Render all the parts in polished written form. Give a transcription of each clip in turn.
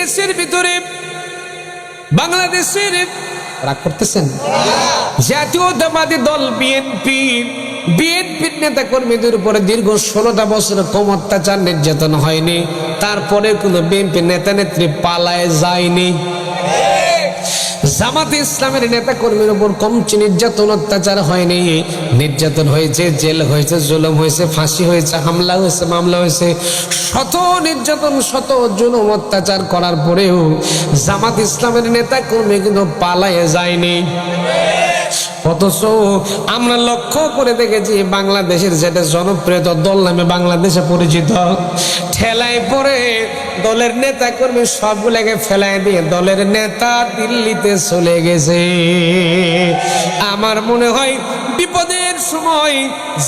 দেশের ভিতরে বাংলাদেশের রাগ করতেছেন জাতীয়তাবাদী দল বিএনপির নেতা কর্মীদের উপরে দীর্ঘ 16টা বছর কম অত্যাচার নির্যাতন হয়নি, তারপরে কোনো বিএনপি নেতা নেত্রী পালায় যায়নি। জামাতে ইসলামের নেতা কর্মীর উপর কম নির্যাতন অত্যাচার হয়নি, নির্যাতন হয়েছে, জেল হয়েছে, জুলুম হয়েছে, ফাঁসি হয়েছে, হামলা হয়েছে, মামলা হয়েছে, শত নির্যাতন শত জুলুম অত্যাচার করার পরেও জামাত ইসলামের নেতা কর্মী কিন্তু পালায়ে যায়নি। অথচ আমরা লক্ষ্য করে দেখেছি বাংলাদেশের যেটা জনপ্রিয় দল নামে বাংলাদেশে পরিচিত, ঠেলায় পরে দলের নেতা কর্মী সবগুলোকে ফেলায় দিয়ে দলের নেতা দিল্লিতে চলে গেছে। আমার মনে হয় বিপদের সময়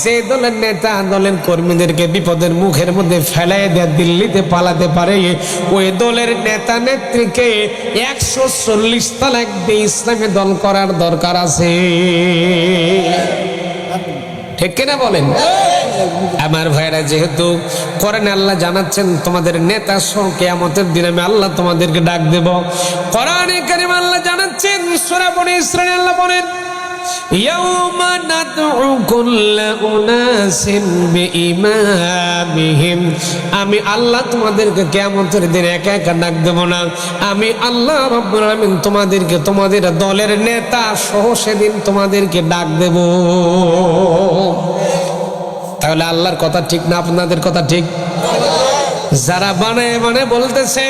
যে দলের নেতা দলের কর্মীদেরকে বিপদের মুখের মধ্যে ফেলায় দিয়ে দিল্লিতে পালাতে পারে, ওই দলের নেতা নেত্রীকে 140 তালাক দিয়ে ইসলামী দল করার দরকার আছে। ঠিক কিনা বলেন? আমার ভাইরা, যেহেতু কোরআনে আল্লাহ জানাচ্ছেন তোমাদের নেতা সহ কিয়ামতের দিনে আমি আল্লাহ তোমাদেরকে ডাক দেব। কোরআনে কারীম আল্লাহ জানাচ্ছেন সূরা বনী ইসরাঈল আল্লাহ বলেন ইয়াউমা নাদউ কুল্লা উনাসিন বিইমামিহিম, আমি আল্লাহ তোমাদেরকে কিয়ামতের দিনে একা একা ডাক দেব না, আমি আল্লাহ রাব্বুল আলামিন তোমাদেরকে তোমাদের দলের নেতা সহ সেদিন তোমাদেরকে ডাক দেব। তাহলে আল্লাহর কথা ঠিক না আপনাদের কথা ঠিক? যারা বানায় বলতেছে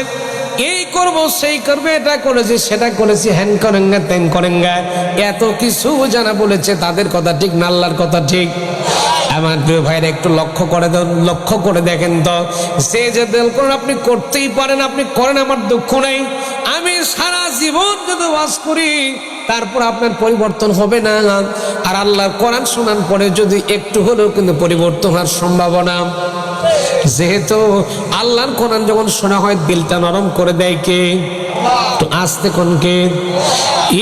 এই করব সেই করবে, এটা করেছি সেটা করেছি, হ্যান করেঙ্গা ত্যান করেঙ্গা, এত কিছু যারা বলেছে তাদের কথা ঠিক না আল্লাহর কথা ঠিক? আমার প্রিয় ভাইরা, একটু লক্ষ্য করে দেখেন তো, যে দল করেন আপনি করতেই পারেন, আপনি করেন, আমার দুঃখ নাই। আমি সারা জীবন যদি ওয়াজ করি তারপর আপনার পরিবর্তন হবে না, আর আল্লাহর কোরআন শোনার পরে যদি একটু হলেও কিন্তু পরিবর্তন হওয়ার সম্ভাবনা। যেহেতু আল্লাহর কোরআন যখন শোনা হয় দিলটা নরম করে দেয় কে? তো আস্তে কোন কে?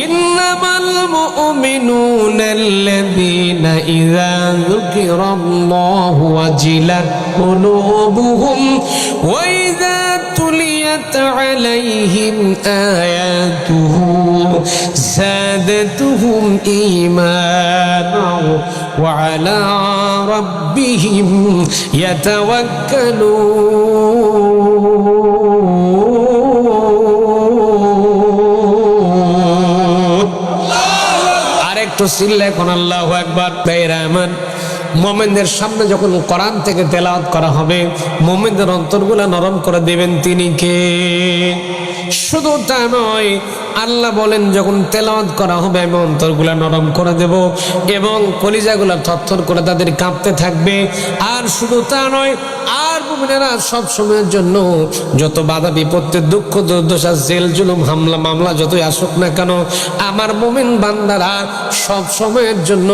ইন্নামাল মুমিনুনা আল্লাযীনা ইযা যুকিরাল্লাহু ওয়াজিলাত কুলুবুহুম ওয়া ইযা তুলিয়াত আলাইহিম আয়াতুহু زادتهم إيمانا وعلى ربهم يتوكلون আরেকটু চিল্লায় কোন আল্লাহু আকবার। বেরামান মুমিনদের সামনে যখন কোরআন থেকে তেলাওয়াত করা হবে মুমিনদের অন্তরগুলো নরম করে দেবেন তিনি কে? শুধু তা নয়, আল্লাহ বলেন যখন তেলাওয়াত করা হবে আমি অন্তরগুলা নরম করে দেব এবং কলিজাগুলা থরথর করে তাদের কাঁপতে থাকবে। আর শুধু তা নয়, আর মুমিনেরা সব সময়ের জন্য যত বাধা বিপত্তি দুঃখ দুর্দশা জেল জুলুম হামলা মামলা যতই আসুক না কেন, আমার মুমিন বান্দারা সব সময়ের জন্য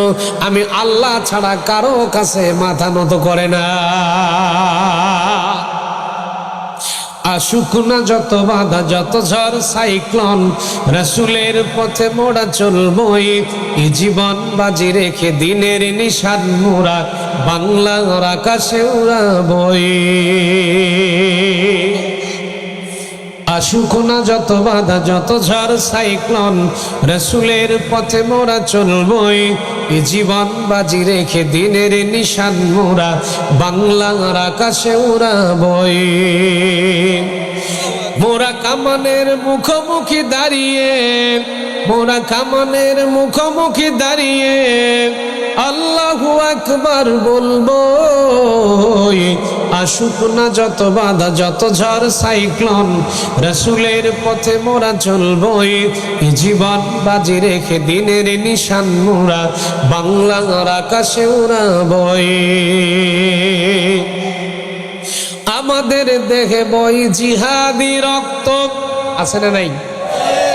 আমি আল্লাহ ছাড়া কারো কাছে মাথা নত করে না। আসুক না যত বাধা যত ঝড় সাইক্লোন, রাসূলের পথে মোরা চলবই, এই জীবন বাজি রেখে দিনের নিশান মোরা বাংলার আকাশে উড়াবই। আসুক না যত বাধা যত ঝড় সাইক্লোন, রাসূলের পথে মোরা চলবই, এই জীবন বাজি রেখে দিনের নিশান মোরা বাংলার আকাশে উড়াবই। মোরা কামানের মুখোমুখি দাঁড়িয়ে, মোরা কামানের মুখোমুখি দাঁড়িয়ে আল্লাহু আকবার বলবো। আসুক না যত বাধা যত ঝড় সাইক্লোন, রাসূলের পথে মোরা চলবই, জীবন বাজি রেখে দিনের নিশান মোরা বাংলার আকাশে উড়াবই। আমাদের দেহে বই জিহাদি রক্ত, আছে না নাই?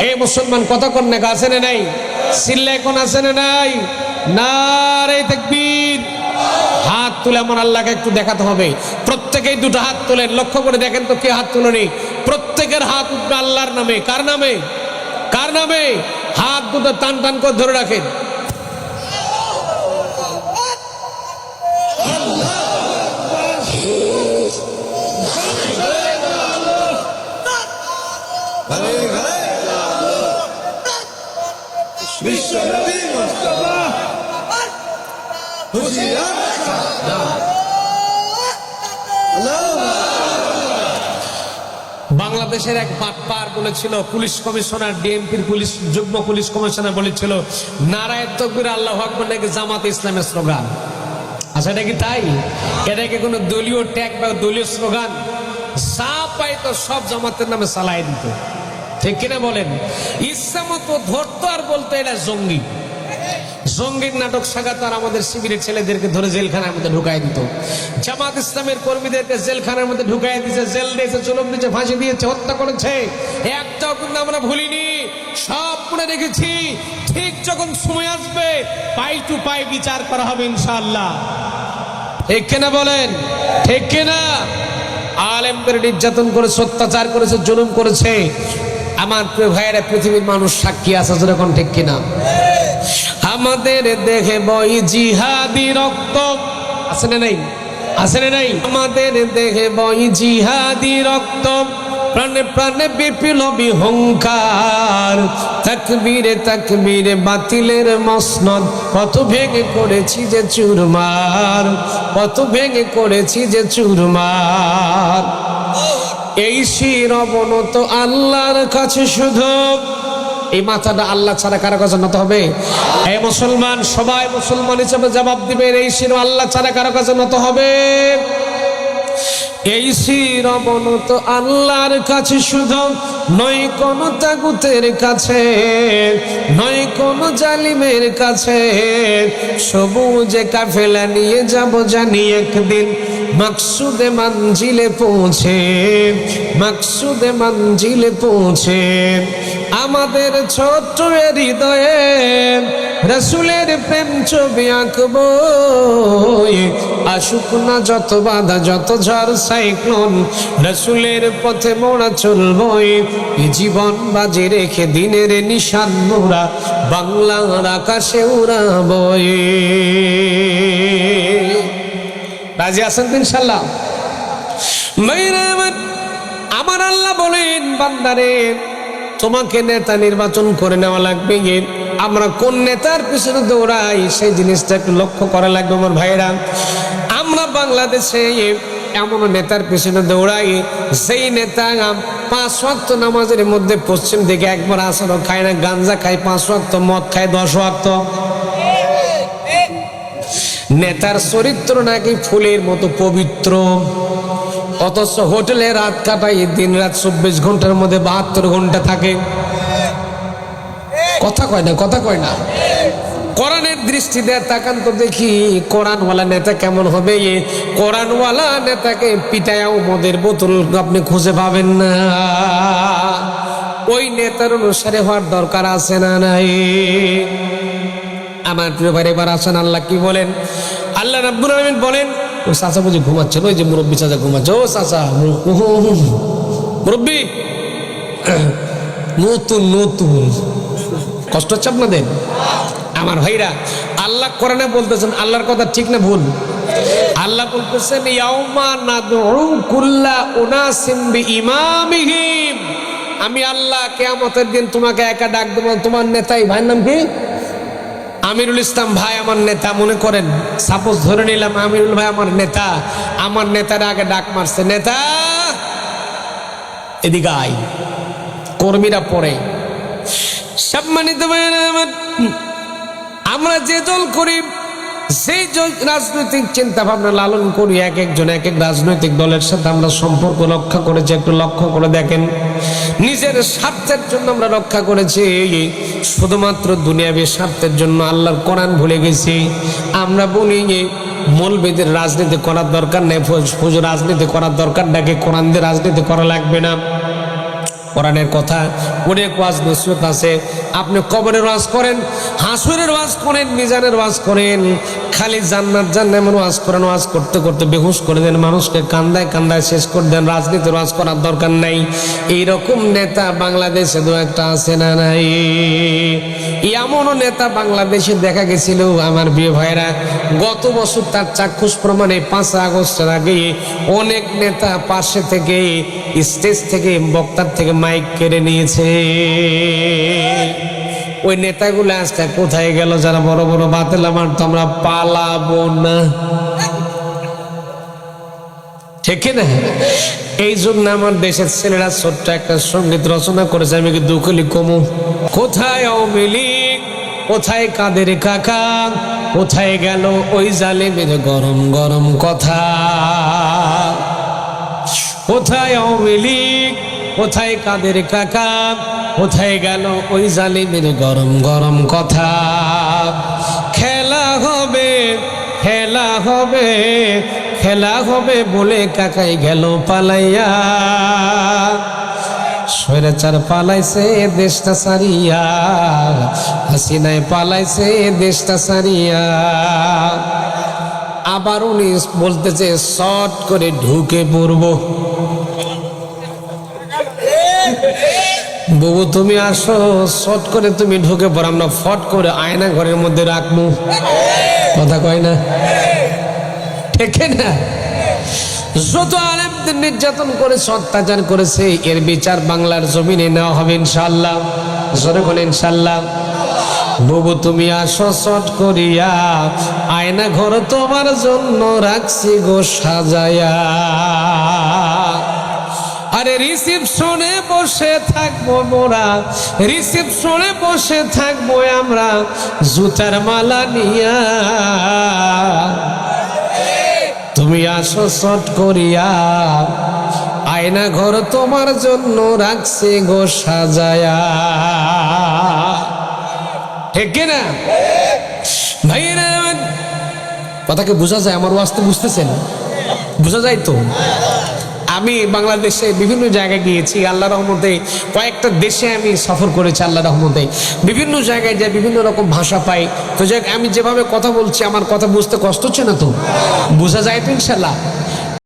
এই মুসলমান কথা কন না, আছে না নাই? চিল্লায় কোন আছে না নাই? নারে তাকবীর। হাত তুলে আমার আল্লাহকে একটু দেখাতে হবে। প্রত্যেকেই দুটো হাত তোলেন, লক্ষ্য করে দেখেন তো কে হাত তুলেনি। প্রত্যেকের হাত উঠবে আল্লাহর নামে। কার নামে? কার নামে? হাত দুটো টান টান করে ধরে রাখেন। ঘরে ঘরে বিশ্বনবী মুস্তাফা হুশিয়ার বাংলাদেশের এক বাটপার বলেছিল, পুলিশ কমিশনার, ডিএমপির পুলিশ যুগ্ম পুলিশ কমিশনার বলেছিল, নারায়ে তাকবীর আল্লাহু আকবার নাকি জামাতে ইসলামের স্লোগান। আচ্ছা, এটা কি তাই? এটা কি কোনো দলীয় ট্যাগ বা দলীয় স্লোগান? যা পাইতো সব জামাতের নামে চালাই দিত, ঠিক কিনা বলেন? ইচ্ছা মতো ধরতো আর বলতো এটা জঙ্গি। জঙ্গির নাটক সাগাতো আর আমাদের শিবিরের ছেলেদেরকে ধরে জেলখানার মধ্যে ঢুকাই দিত। জামাত ইসলামের কর্মীদেরকে জেলখানার মধ্যে ঢুকাই দিয়েছে, জেল দিয়েছে, জুলুম দিয়েছে, ফাঁসি দিয়েছে, হত্যা করেছে। একটাও কিন্তু আমরা ভুলিনি, সব মনে রেখেছি। ঠিক যখন সময় আসবে পাই টু পাই বিচার করা হবে ইনশাআল্লাহ, ঠিক কিনা বলেন? ঠিক কিনা? আলেমদের নির্যাতন করেছে, অত্যাচার করেছে, জুলুম করেছে। আমার প্রিয় ভাইয়েরা, পৃথিবীর মানুষ সাক্ষী আছে, যেরকম ঠিক কিনা? আমাদের দেখে বই জিহাদি রক্ত, আছে না নাই? আছে না নাই? আমাদের দেখে বই জিহাদি রক্ত, প্রাণে প্রাণে বিপ্লবী হুঙ্কার। তাকবীরে তাকবীরে বাতিলের মসনদ, কত ভেঙে করেছি যে চুরমার, কত ভেঙে করেছি যে চুরমার। এই শির অবনত আল্লাহর কাছে শুধু, এই মাথাটা আল্লাহ ছাড়া কারো কাছে নত হবে? এই মুসলমান সবাই মুসলমান হিসেবে জবাব দিবে, এই শির আল্লাহ ছাড়া কারো কাছে নত হবে? এই শির অবনত আল্লাহর কাছে শুধু, নয় কোন তাগুতের কাছে, নয় কোন জালিমের কাছে। সবুজে কাফেলা নিয়ে যাব জানি একদিন, মকসুদে মঞ্জিলে পৌঁছে, মকসুদে মঞ্জিলে পৌঁছে। আমাদের ছোট্ট হৃদয়ে রাসূলের প্রেম ছবি আঁকবো। আসুক না যত বাধা, যত ঝড় সাইক্লোন, রাসূলের পথে মোরা চলবই। এই জীবন বাজি রেখে দিনের নিশান মোরা বাংলার আকাশে উড়াবই। রাজি আছেন তো ইনশাআল্লাহ? আমার আল্লাহ বলেন, বান্দারে তোমাকে নেতা নির্বাচন করে নেওয়া লাগবে। আমরা কোন নেতার পিছনে দৌড়াই সেই জিনিসটা একটু লক্ষ্য করা লাগবে আমার ভাইরা। আমরা বাংলাদেশে এমন নেতার পিছনে দৌড়াই, সেই নেতা 5 ওয়াক্ত নামাজের মধ্যে পশ্চিম দিকে একবার আসরও খায় না, গাঞ্জা খায় 5 ওয়াক্ত, মদ খায় 10 ওয়াক্ত। নেতার চরিত্র নাকি ফুলের মতো পবিত্র, অথচ হোটেলে রাত কাটাই দিন রাত 24 ঘন্টার মধ্যে 72 ঘন্টা থাকে। কথা কয় না, কথা কয় না। কোরআনের দৃষ্টি দিয়ে তাকান তো দেখি, কোরআনওয়ালা নেতা কেমন হবে? কোরআনওয়ালা নেতাকে পিটায়াও মদের বোতল আপনি খুঁজে পাবেন না। ওই নেতার অনুসারে হওয়ার দরকার আছে না নাই? আমার প্রিয় ভাই, এবার আসেন আল্লাহ কি বলেন। আল্লাহ রাব্বুল আলামিন বলেন, ও চাচা বুঝি ঘুমাচ্ছিল, ওই যে মুরব্বী চাচা ঘুমাচ্ছে। ও চাচা, মুরব্বী, নতুন নতুন কষ্ট হচ্ছে আপনাদের? আমার ভাইরা, আল্লাহ কোরআনে বলতেছেন, আল্লাহর কথা ঠিক না ভুল? আল্লাহ বলতেছেন, ইয়াউমা নাদউ কুল্লা উনাসিম বিইমামিহিম। আমি আল্লাহ কিয়ামতের দিন তোমাকে একা ডাক দেব। তোমার নেতাই, ভাইয়ের নাম কি? আমিরুল ইসলাম ভাই আমার নেতা। মনে করেন, সাপোজ ধরে নিলাম আমিরুল ভাই আমার নেতা, আমার নেতার আগে ডাক মারছে, নেতা এদিকে আয়। কর্মীরা পড়ে। সম্মানিত ভাইয়েরা আমার, আমরা যে দল করি, সেই রাজনৈতিক চিন্তা ভাবনা লালন করি, এক একজন এক এক রাজনৈতিক দলের সাথে আমরা সম্পর্ক রক্ষা করেছি। একটু লক্ষ্য করে দেখেন, নিজের স্বার্থের জন্য আমরা রক্ষা করেছি, শুধুমাত্র দুনিয়াবী স্বার্থের জন্য আল্লাহর কোরআন ভুলে গেছি। আমরা বলি মৌলবীদের রাজনীতি করার দরকার নেই, ফুজুর রাজনীতি করার দরকার নাকি, কোরআন দিয়ে রাজনীতি করা লাগবে না। কোরআনের কথা অনেক ওয়াজ নসিহত আছে। আপনি কবরের ওয়াজ করেন, হাসরের ওয়াজ করেন, মিজানের ওয়াজ করেন, খালি জান্নাত জাহান্নামের ওয়াজ করেন। ওয়াজ করতে করতে বেহুশ করে দেন, মানুষকে কান্দায় কান্দায় শেষ করে দেন। রাজনীতির ওয়াজ করার দরকার নাই। এইরকম নেতা বাংলাদেশে দু একটা আছে না নাই? এমনও নেতা বাংলাদেশে দেখা গেছিল আমার প্রিয় ভাইরা, গত বছর তার চাক্ষুষ প্রমাণে 5 আগস্টের আগে অনেক নেতা পাশে থেকে, স্টেজ থেকে, বক্তার থেকে মাইক কেড়ে নিয়েছে। ওই নেতাগুলো আজকে কোথায় গেল? যারা বড় বড় বাতিল মারতো, আমরা পালাবো না, ঠিক না? এই জন্য আমার দেশের ছেলেরা ছোট্ট একটা সঙ্গীত রচনা করেছে, আমি কি দুঃখলি কমু। কোথায় আওয়ামী লীগ, কোথায় কাদের কাকা, কোথায় গেল ওই জালিমের গরম গরম কথা? কোথায় আওয়ামী লীগ, কোথায় কাদের কাকা, কোথায় গেল ওই জালিমের গরম গরম কথা? খেলা হবে, খেলা হবে, খেলা হবে বলে কাকাই গেল পালাইয়া। স্বৈরাচার পালাইছে দেশটা সারিয়া, হাসিনায় পালাইছে দেশটা সারিয়া। আবার উনি বলতেছে শর্ট করে ঢুকে পড়বো। বাবু তুমি আসো, শর্ট করে তুমি ঢুকে পড়ো, আমরা ফট করে আয়না ঘরের মধ্যে রাখবো। কথা কয় না, ঠিক না? যত আলেমদের নির্যাতন করেছে, অত্যাচার করেছে, এর বিচার বাংলার জমিনে নেওয়া হবে ইনশাআল্লাহ। জোরে বলে ইনশাআল্লাহ। বাবু তুমি আসো শর্ট করিয়া, আয়না ঘর তোমার জন্য রাখছি গো সাজায়া। আরে রিসিপশনে বসে থাকবো মোরা, রিসিপশনে বসে থাকবো আমরা জুতার মালা নিয়া। তুমি আসো শর্ট করিয়া, আয়না ঘর তোমার জন্য রাখছে গো সাজায়া, ঠিক না ভাইরা? কথাকে বোঝা যায়? আমার ওয়াজতে বুঝতেছেন? বোঝা যায় তো? আমি বাংলাদেশে বিভিন্ন জায়গায় গিয়েছি, আল্লাহ রহমতে কয়েকটা দেশে আমি সফর করেছি, আল্লাহ রহমতে বিভিন্ন জায়গায় যে বিভিন্ন রকম ভাষা পাই। তো যাক, আমি যেভাবে কথা বলছি আমার কথা বুঝতে কষ্ট হচ্ছে না তো? বোঝা যায় তো ইনশাল্লাহ?